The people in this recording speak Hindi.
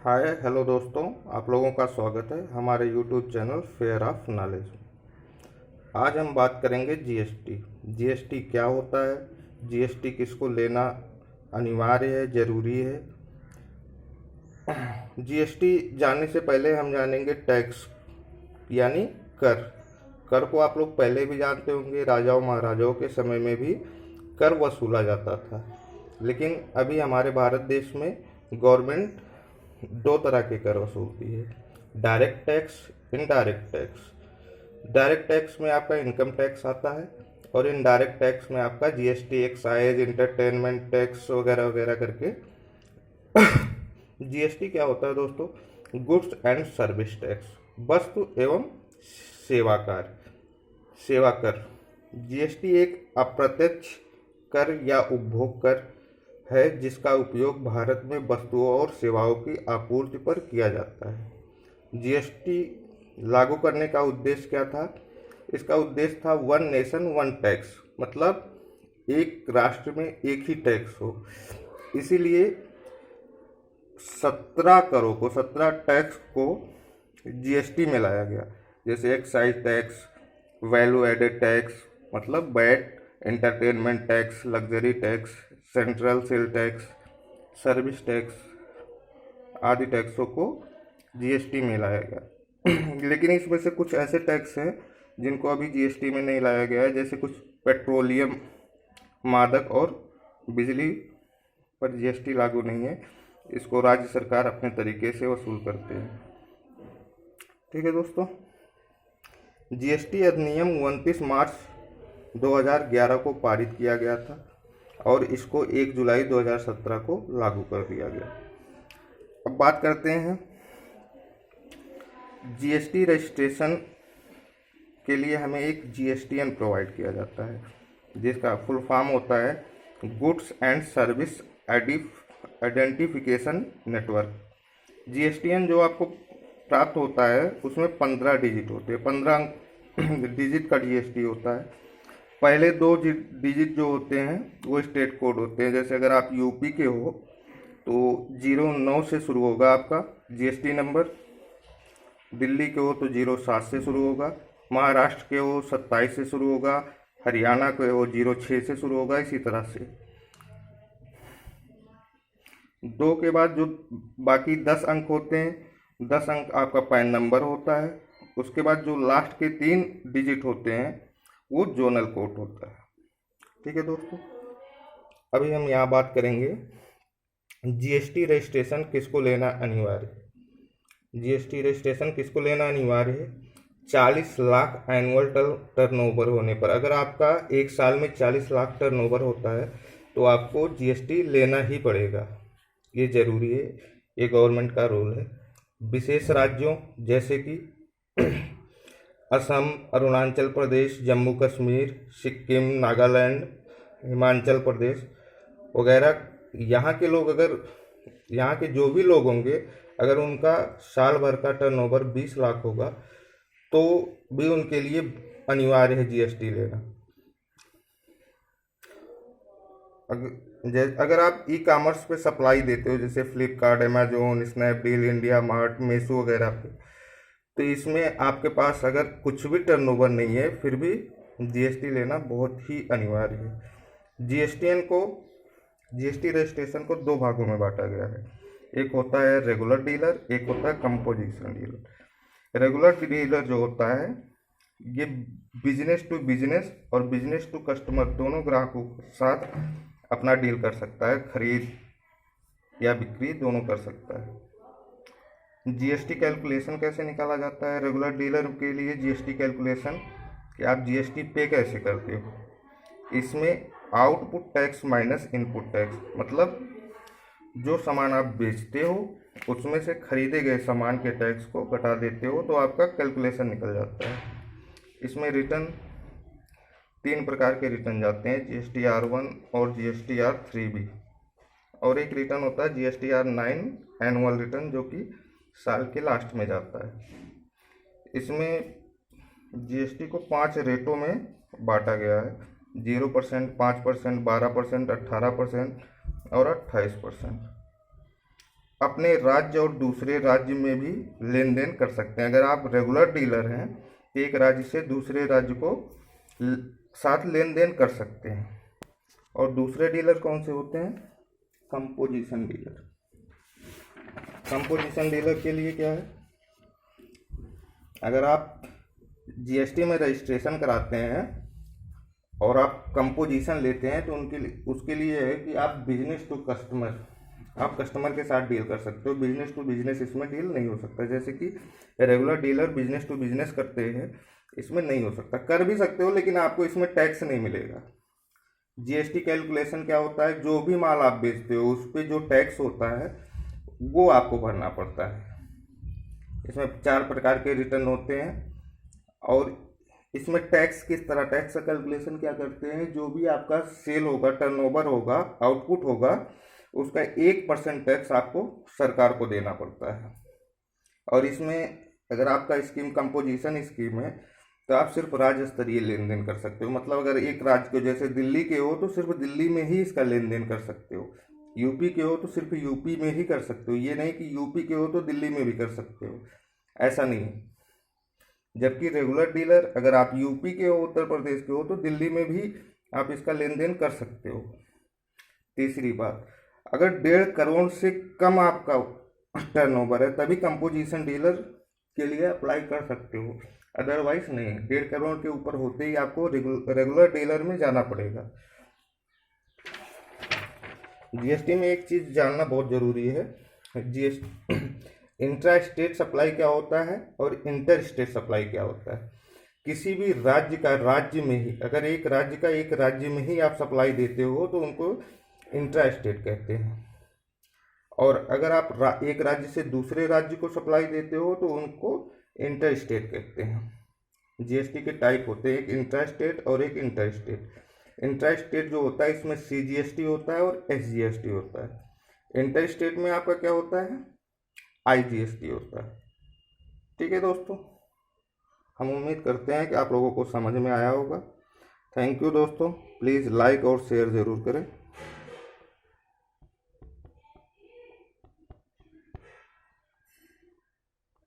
हाय हेलो दोस्तों, आप लोगों का स्वागत है हमारे YouTube channel fair of knowledge में। आज हम बात करेंगे जीएसटी। जीएसटी क्या होता है, जीएसटी किसको लेना अनिवार्य है, ज़रूरी है। जीएसटी जानने से पहले हम जानेंगे टैक्स यानी कर। कर को आप लोग पहले भी जानते होंगे, राजाओं महाराजाओं के समय में भी कर वसूला जाता था। लेकिन अभी हमारे भारत देश में गवर्नमेंट दो तरह के कर वसूलती है, direct tax, indirect tax. Direct tax में आपका इनकम टैक्स आता है और इनडायरेक्ट टैक्स में आपका जीएसटी, एक्साइज, इंटरटेनमेंट टैक्स वगैरह वगैरह करके। जीएसटी क्या होता है दोस्तों? गुड्स एंड सर्विस टैक्स, वस्तु एवं सेवा कर। सेवा कर। जीएसटी एक अप्रत्यक्ष कर या उपभोग कर है जिसका उपयोग भारत में वस्तुओं और सेवाओं की आपूर्ति पर किया जाता है। जीएसटी लागू करने का उद्देश्य क्या था? इसका उद्देश्य था वन नेशन वन टैक्स, मतलब एक राष्ट्र में एक ही टैक्स हो। इसीलिए 17 टैक्स को जीएसटी में लाया गया, जैसे excise tax, value added tax मतलब VAT, entertainment tax, luxury tax, central sale tax, service tax आदि टैक्सों को जीएसटी में लाया गया। लेकिन इसमें से कुछ ऐसे टैक्स हैं जिनको अभी जीएसटी में नहीं लाया गया है, जैसे कुछ पेट्रोलियम, मादक और बिजली पर जीएसटी लागू नहीं है। इसको राज्य सरकार अपने तरीके से वसूल करते हैं। ठीक है दोस्तों, जीएसटी अधिनियम 29 मार्च 2011 को पारित किया गया था और इसको 1 जुलाई 2017 को लागू कर दिया गया। अब बात करते हैं जीएसटी रजिस्ट्रेशन के लिए हमें एक जीएसटीएन प्रोवाइड किया जाता है, जिसका फुल फॉर्म होता है goods and service identification network. GSTN जो आपको प्राप्त होता है उसमें 15 डिजिट होते हैं, 15 डिजिट का जीएसटी होता है। पहले 2 डिजिट जो होते हैं वो स्टेट कोड होते हैं, जैसे अगर आप यूपी के हो तो 09 से शुरू होगा आपका जीएसटी नंबर, दिल्ली के हो तो 07 से शुरू होगा, महाराष्ट्र के हो 27 से शुरू होगा, हरियाणा के हो 06 से शुरू होगा। इसी तरह से 2 के बाद जो बाकी 10 अंक होते हैं, 10 अंक आपका पैन नंबर होता है। उसके बाद जो लास्ट के 3 डिजिट होते हैं वो जोनल कोड होता है। ठीक है दोस्तों, अभी हम यहाँ बात करेंगे जीएसटी रजिस्ट्रेशन किसको लेना अनिवार्य है। जीएसटी रजिस्ट्रेशन किसको लेना अनिवार्य है? 40 लाख एनुअल टर्नओवर होने पर। अगर आपका एक साल में 40 लाख टर्नओवर होता है तो आपको जीएसटी लेना ही पड़ेगा, ये ज़रूरी है, ये गवर्नमेंट का रूल है। विशेष राज्यों जैसे कि असम, अरुणाचल प्रदेश, जम्मू कश्मीर, सिक्किम, नागालैंड, हिमाचल प्रदेश वगैरह, यहाँ के लोग अगर, यहाँ के जो भी लोग होंगे, अगर उनका साल भर का टर्नओवर 20 लाख होगा तो भी उनके लिए अनिवार्य है जीएसटी लेना। अगर आप ई कॉमर्स पे सप्लाई देते हो, जैसे Flipkart, Amazon, Snapdeal, India mart, Meesho वगैरह पे, तो इसमें आपके पास अगर कुछ भी टर्नओवर नहीं है फिर भी जीएसटी लेना बहुत ही अनिवार्य है। जीएसटी रजिस्ट्रेशन को 2 भागों में बांटा गया है, एक होता है रेगुलर डीलर, एक होता है कंपोजिशन डीलर। रेगुलर डीलर जो होता है ये बिजनेस टू बिजनेस और बिजनेस टू कस्टमर दोनों ग्राहकों के साथ अपना डील कर सकता है, खरीद या बिक्री दोनों कर सकता है। जीएसटी कैलकुलेशन कैसे निकाला जाता है? रेगुलर डीलर के लिए जीएसटी कैलकुलेशन कि आप जीएसटी पे कैसे करते हो, इसमें output tax minus input tax, मतलब जो सामान आप बेचते हो उसमें से खरीदे गए सामान के टैक्स को घटा देते हो तो आपका कैलकुलेशन निकल जाता है। इसमें रिटर्न 3 प्रकार के रिटर्न जाते हैं, जीएसटी R1 और जीएसटी R3 भी, और एक रिटर्न होता है जीएसटी R9 एनुअल रिटर्न, जो कि साल के लास्ट में जाता है। इसमें जीएसटी को 5 रेटों में बांटा गया है, 0%, 5%, 12%, 18% और 28%। अपने राज्य और दूसरे राज्य में भी लेन देन कर सकते हैं। अगर आप रेगुलर डीलर हैं तो एक राज्य से दूसरे राज्य को साथ लेन देन कर सकते हैं। और दूसरे डीलर कौन से होते हैं? Composition dealer. कंपोजिशन डीलर के लिए क्या है, अगर आप जीएसटी में रजिस्ट्रेशन कराते हैं और आप कंपोजिशन लेते हैं तो उसके लिए है कि आप बिजनेस टू कस्टमर, आप कस्टमर के साथ डील कर सकते हो। बिजनेस टू बिजनेस इसमें डील नहीं हो सकता। जैसे कि regular dealer business to business करते हैं, इसमें नहीं हो सकता। कर भी सकते हो लेकिन आपको इसमें टैक्स नहीं मिलेगा। जीएसटी कैलकुलेशन क्या होता है, जो भी माल आप बेचते हो उस पर जो टैक्स होता है वो आपको भरना पड़ता है। इसमें 4 प्रकार के रिटर्न होते हैं और इसमें टैक्स किस तरह, टैक्स का कैलकुलेशन क्या करते हैं, जो भी आपका सेल होगा, टर्नओवर होगा, आउटपुट होगा, उसका 1% टैक्स आपको सरकार को देना पड़ता है। और इसमें अगर आपका स्कीम कंपोजिशन स्कीम है तो आप सिर्फ राज्य स्तरीय लेन देन कर सकते हो। मतलब अगर एक राज्य को, जैसे दिल्ली के हो तो सिर्फ दिल्ली में ही इसका लेन देन कर सकते हो, यूपी के हो तो सिर्फ यूपी में ही कर सकते हो। ये नहीं कि यूपी के हो तो दिल्ली में भी कर सकते हो, ऐसा नहीं है। जबकि रेगुलर डीलर अगर आप यूपी के हो, उत्तर प्रदेश के हो तो दिल्ली में भी आप इसका लेन देन कर सकते हो। तीसरी बात, अगर 1.5 करोड़ से कम आपका टर्नओवर है तभी कंपोजिशन डीलर के लिए अप्लाई कर सकते हो, अदरवाइज नहीं। 1.5 करोड़ के ऊपर होते ही आपको रेगुलर डीलर में जाना पड़ेगा। जीएसटी में एक चीज़ जानना बहुत ज़रूरी है, जीएसटी इंट्रा स्टेट सप्लाई क्या होता है और इंटर स्टेट सप्लाई क्या होता है। किसी भी राज्य का राज्य में ही, अगर एक राज्य का एक राज्य में ही आप सप्लाई देते हो तो उनको इंट्रा स्टेट कहते हैं। और अगर आप एक राज्य से दूसरे राज्य को सप्लाई देते हो तो उनको इंटर स्टेट कहते हैं। जीएसटी के टाइप होते हैं, एक इंट्रा स्टेट और एक इंटर स्टेट। इंट्रा स्टेट जो होता है इसमें सीजीएसटी होता है और एसजीएसटी होता है। इंटर स्टेट में आपका क्या होता है, आईजीएसटी होता है। ठीक है दोस्तों, हम उम्मीद करते हैं कि आप लोगों को समझ में आया होगा। थैंक यू दोस्तों, प्लीज़ लाइक और शेयर ज़रूर करें।